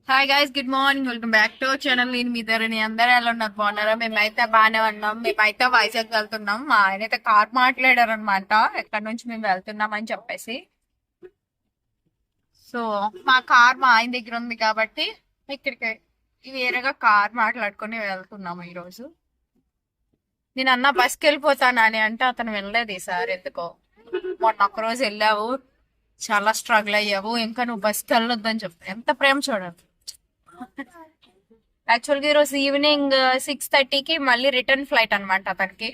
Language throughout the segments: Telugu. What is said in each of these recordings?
Hi guys, good morning. Welcome back to channel. నేను మీ ధరణి. అందరూ ఎలా ఉన్నారు? బాగున్నారా? మేమైతే బాగానే ఉన్నాం. మేమైతే వైజాగ్ వెళ్తున్నాం. మా ఆయన అయితే కార్ మాట్లాడారు అనమాట, ఎక్కడి నుంచి మేము వెళ్తున్నాం అని చెప్పేసి. సో మా కార్ మా ఆయన దగ్గర ఉంది కాబట్టి ఇక్కడికి వేరేగా కార్ మాట్లాడుకుని వెళ్తున్నాము ఈరోజు. నేను అన్న బస్కి వెళ్ళిపోతానని అంటే అతను వెళ్ళలేదు ఈసారి. ఎందుకో మొన్న ఒక్కరోజు వెళ్ళావు, చాలా స్ట్రగుల్ అయ్యావు, ఇంకా నువ్వు బస్కి వెళ్ళొద్దని చెప్తా. ఎంత ప్రేమ చూడాలి. యాక్చువల్గా ఈరోజు ఈవినింగ్ 6:30కి మళ్ళీ రిటర్న్ ఫ్లైట్ అనమాట. అతనికి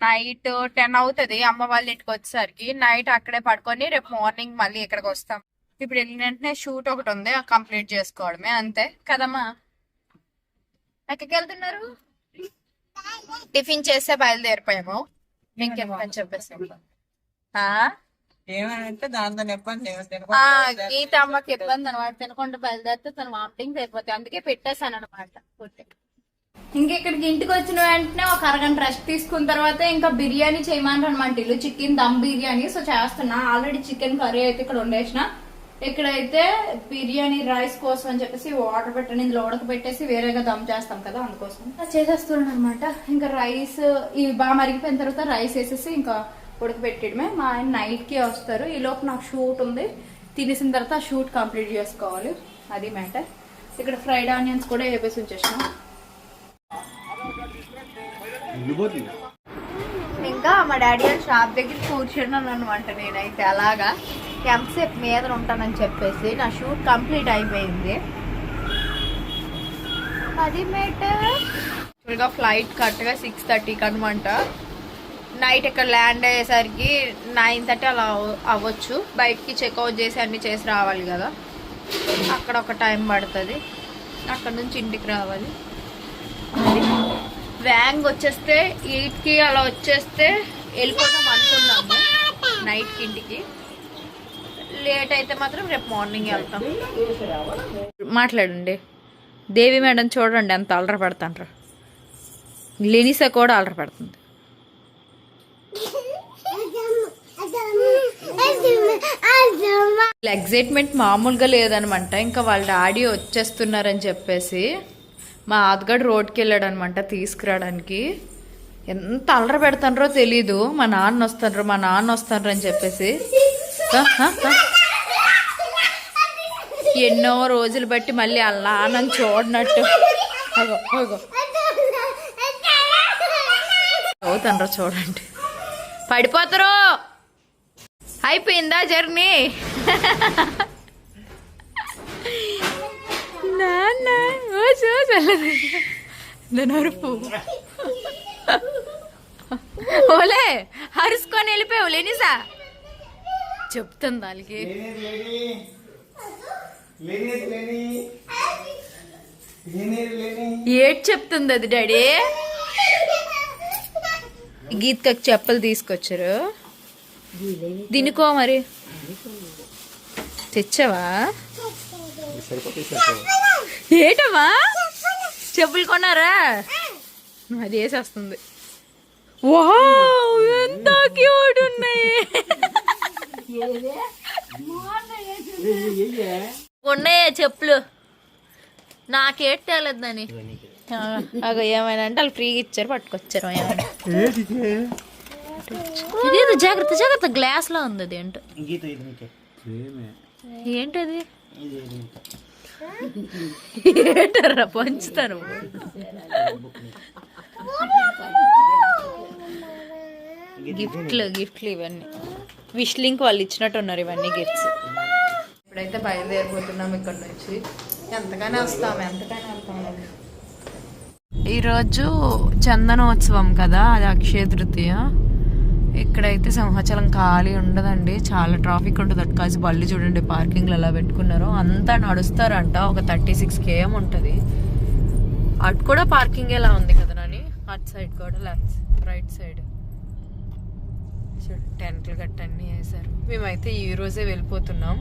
నైట్ 10 అవుతుంది అమ్మ వాళ్ళ ఇంటికి వచ్చేసరికి. నైట్ అక్కడే పడుకొని రేపు మార్నింగ్ మళ్ళీ ఇక్కడికి వస్తాం. ఇప్పుడు వెళ్ళిన వెంటనే షూట్ ఒకటి ఉంది, కంప్లీట్ చేసుకోవడమే, అంతే కదమ్మా. ఎక్కడికి వెళ్తున్నారు? టిఫిన్ చేస్తే బయలుదేరిపోయాము. ఇంకెంతని చెప్పేసి ఏమంటే దాంతో చెప్పండి. గీత అమ్మకి ఇబ్బంది అనమాట, తినకుండా బయలుదేరితే తను వామిటింగ్స్ అయిపోతాయి. అందుకే పెట్టేశాను అనమాట. ఇంకెక్కడికి ఇంటికి వచ్చిన వెంటనే ఒక అరగంట రెస్ట్ తీసుకున్న తర్వాత ఇంకా బిర్యానీ చేయమంటారు అనమాట. ఇల్లు చికెన్ దమ్ బిర్యానీ. సో చేస్తున్నా. ఆల్రెడీ చికెన్ కర్రీ అయితే ఇక్కడ వండేసిన. ఇక్కడైతే బిర్యానీ రైస్ కోసం అని చెప్పేసి వాటర్ పెట్టండి, ఇందులో ఉడకబెట్టేసి వేరేగా దమ్ చేస్తాం కదా, అందుకోసం చేసేస్తున్నాను అనమాట. ఇంకా రైస్ ఇవి బాగా మరిగిపోయిన తర్వాత రైస్ వేసేసి ఇంకా ఉడకబెట్టడమే. మా ఆయన నైట్ కి వస్తారు. ఈ లోపు నాకు షూట్ ఉంది. తినేసిన తర్వాత ఆ షూట్ కంప్లీట్ చేసుకోవాలి, అది మ్యాటర్. ఇక్కడ ఫ్రైడ్ ఆనియన్స్ కూడా వేపేసి ఉంచేసిన. ఇంకా మా డాడీ షాప్ దగ్గర కూర్చున్నాను అనమాట. నేనైతే అలాగా ఎంతసేపు మీద ఉంటానని చెప్పేసి నా షూట్ కంప్లీట్ అయిపోయింది, అది మ్యాటర్. ఫ్లైట్ కరెక్ట్గా 6:30కి అనమాట. నైట్ ఇక్కడ ల్యాండ్ అయ్యేసరికి 9:30 అలా అవ్వచ్చు. బయటికి చెక్అవుట్ చేసి అన్ని చేసి రావాలి కదా, అక్కడ ఒక టైం పడుతుంది. అక్కడ నుంచి ఇంటికి రావాలి. వ్యాంగ్ వచ్చేస్తే 8కి అలా వచ్చేస్తే వెళ్ళిపోతాం అనుకున్నాము నైట్కి ఇంటికి. లేట్ అయితే మాత్రం రేపు మార్నింగ్ వెళ్తాం. మాట్లాడండి. దేవి మేడం చూడండి ఎంత అలర పెడతాండ్రు. లెనిసా కూడా అలర పెడుతుంది. ఎగ్జైట్మెంట్ మామూలుగా లేదనమాట. ఇంకా వాళ్ళ డాడీ వచ్చేస్తున్నారని చెప్పేసి మా ఆతగాడు రోడ్కి వెళ్ళాడు అనమాట తీసుకురావడానికి. ఎంత అలర పెడతానరో తెలీదు. మా నాన్న వస్తాన్రు అని చెప్పేసి ఎన్నో రోజులు బట్టి మళ్ళీ అలా నన్ను చూడనట్టు అవుతాన్రో చూడండి. పడిపోతారు. అయిపోయిందా జర్నీ? నాన్న ఓలే అరుసుకొని వెళ్ళిపోయావు లేనిసా చెప్తుంది దానికి. ఏడ్ చెప్తుంది అది డాడీ. గీతకు చెప్పులు తీసుకొచ్చారు. దీనికో మరి తెచ్చావా? ఏటమ్మా చెప్పులు కొన్నారా? అది వేసేస్తుంది. వావ్ ఎంత క్యూట్ ఉన్నాయి. ఉన్నాయా చెప్పులు? నాకేట్ తేలేదని అగో ఏమైనా అంటే వాళ్ళు ఫ్రీగా ఇచ్చారు, పట్టుకొచ్చారు. ఇదేదో జాగ్రత్త గ్లాస్ లో ఉంది. అది ఏంటది? ఏంటర్రా పంచుతాను. గిఫ్ట్లు ఇవన్నీ విష్ లింక్ వాళ్ళు ఇచ్చినట్టు ఉన్నారు. ఇవన్నీ గిఫ్ట్స్. ఇప్పుడైతే బయలుదేరిపోతున్నాం ఇక్కడ నుంచి. ఎంతగానే వస్తాము. ఈరోజు చందనోత్సవం కదా, అది అక్షయ తృతీయ. ఇక్కడైతే సింహాచలం ఖాళీ ఉండదండి, చాలా ట్రాఫిక్ ఉంటుంది. అటు కాసి బళ్ళు చూడండి పార్కింగ్లు ఎలా పెట్టుకున్నారో. అంతా నడుస్తారంట. ఒక 36 km ఉంటుంది. అటు కూడా పార్కింగ్ ఎలా ఉంది కదా నాని. అటు సైడ్ కూడా రైట్ సైడ్ టెంట్లు గట్టన్నీ వేసారు. మేమైతే ఈ రోజే వెళ్ళిపోతున్నాం.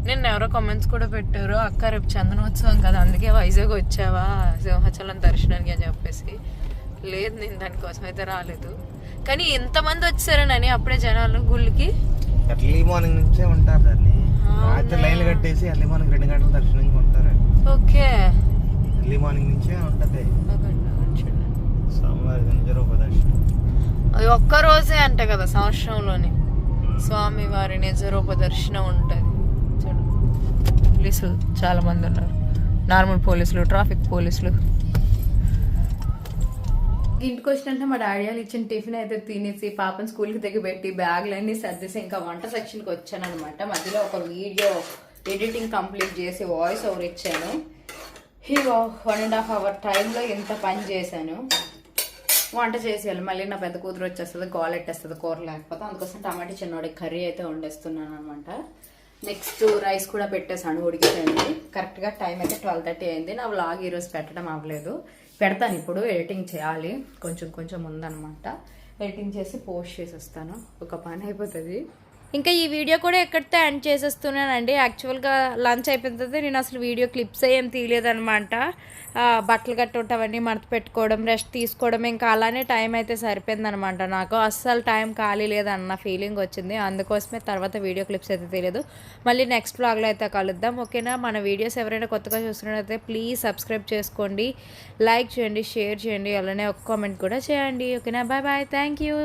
నేను ఎవరో కామెంట్స్ కూడా పెట్టారు, అక్క రేపు చందనోత్సవం కదా అందుకే వైజాగ్ వచ్చావా సింహాచలం దర్శనానికి అని చెప్పేసి. లేదు, నేను దానికోసం అయితే రాలేదు. కానీ ఎంతమంది వచ్చారనని అప్పుడే జనాలు గుళ్ళకి. మార్నింగ్ నుంచే ఉంటారు. రాత్రి లైన్లు కట్టేసి ఎర్లీ మార్నింగ్ 2 గంటల దర్శనం ఉంటారు. ఓకే ఎర్లీ మార్నింగ్ నుంచే ఉంటది స్వామివారి నిజరూప దర్శనం. అది ఒక్క రోజే అంట కదా సంవత్సరంలోని స్వామి వారి నిజరూప దర్శనం ఉంటుంది. చూడు పోలీసులు చాలా మంది ఉన్నారు, నార్మల్ పోలీసులు, ట్రాఫిక్ పోలీసులు. ఇంటికి వచ్చినట్టు మా డాడీ వాళ్ళు ఇచ్చిన టిఫిన్ అయితే తినేసి పాపని స్కూల్కి దిగబెట్టి బ్యాగులన్నీ సర్దేసి ఇంకా వంట సెక్షన్కి వచ్చాను అనమాట. మధ్యలో ఒక వీడియో ఎడిటింగ్ కంప్లీట్ చేసి వాయిస్ ఓవర్ ఇచ్చాను. ఇగో 1.5 hour టైంలో ఇంత పని చేశాను. వంట చేసేయాలి, మళ్ళీ నా పెద్ద కూతురు వచ్చేస్తుంది, గోలెట్టేస్తుంది కూర లేకపోతే. అందుకోసం టమాటా చిన్నోడికి కర్రీ అయితే వండేస్తున్నాను అనమాట. నెక్స్ట్ రైస్ కూడా పెట్టేసాను ఉడికిపోయింది. కరెక్ట్గా టైం అయితే 12:30 అయింది. నా వ్లాగ్ ఈరోజు పెట్టడం అవ్వలేదు, పెడతాను ఇప్పుడు. ఎడిటింగ్ చేయాలి, కొంచెం ఉందన్నమాట. ఎడిటింగ్ చేసి పోస్ట్ చేసేస్తాను, ఒక పని అయిపోతుంది. ఇంకా ఈ వీడియో కూడా ఎక్కడితో ఎండ్ చేసేస్తున్నానండి. యాక్చువల్గా లంచ్ అయిపోయిన తర్వాత నేను అసలు వీడియో క్లిప్స్ ఏం తీయలేదనమాట. బట్టలు గట్ట అవన్నీ మడత పెట్టుకోవడం, రెస్ట్ తీసుకోవడం, ఇంకా అలానే టైం అయితే సరిపోయిందనమాట. నాకు అస్సలు టైం ఖాళీ లేదన్న ఫీలింగ్ వచ్చింది. అందుకోసమే తర్వాత వీడియో క్లిప్స్ అయితే తెలియదు. మళ్ళీ నెక్స్ట్ వ్లాగ్లో అయితే కలుద్దాం, ఓకేనా. మన వీడియోస్ ఎవరైనా కొత్తగా చూస్తున్నట్లయితే ప్లీజ్ సబ్స్క్రైబ్ చేసుకోండి, లైక్ చేయండి, షేర్ చేయండి, అలానే ఒక కామెంట్ కూడా చేయండి, ఓకేనా. Bye bye, thank you.